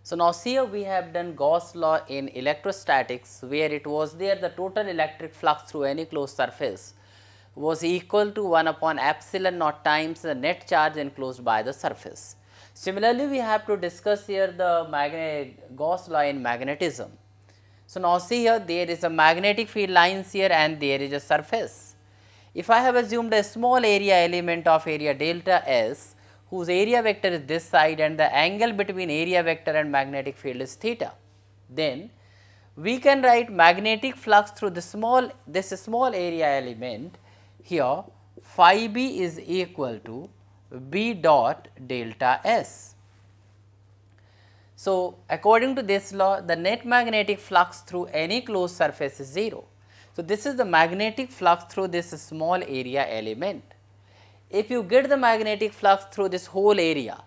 So, now see here we have done Gauss law in electrostatics, where it was there the total electric flux through any closed surface was equal to 1 upon epsilon naught times the net charge enclosed by the surface. Similarly, we have to discuss here the Gauss law in magnetism. So, now see here there is a magnetic field lines here and there is a surface. If I have assumed a small area element of area delta S, whose area vector is this side and the angle between area vector and magnetic field is theta, then we can write magnetic flux through this small area element here phi b is equal to B dot delta S. So, according to this law, the net magnetic flux through any closed surface is 0. So, this is the magnetic flux through this small area element. If you get the magnetic flux through this whole area,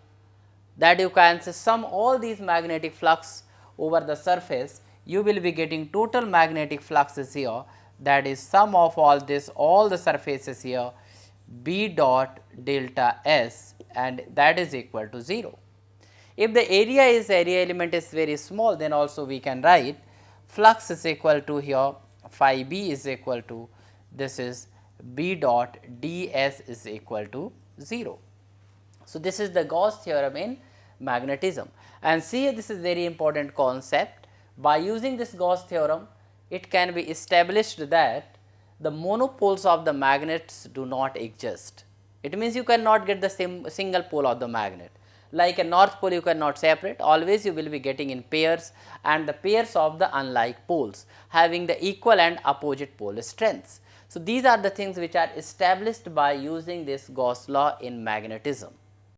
that you can sum all these magnetic flux over the surface, you will be getting total magnetic fluxes here, that is sum of all the surfaces here B dot delta S, and that is equal to 0. If the area element is very small, then also we can write flux is equal to here phi b is equal to this is B dot ds is equal to 0. So, this is the Gauss theorem in magnetism, and see this is very important concept. By using this Gauss theorem, it can be established that the monopoles of the magnets do not exist. It means you cannot get the same single pole of the magnet. Like a north pole you cannot separate, always you will be getting in pairs, and the pairs of the unlike poles having the equal and opposite pole strengths. So, these are the things which are established by using this Gauss law in magnetism.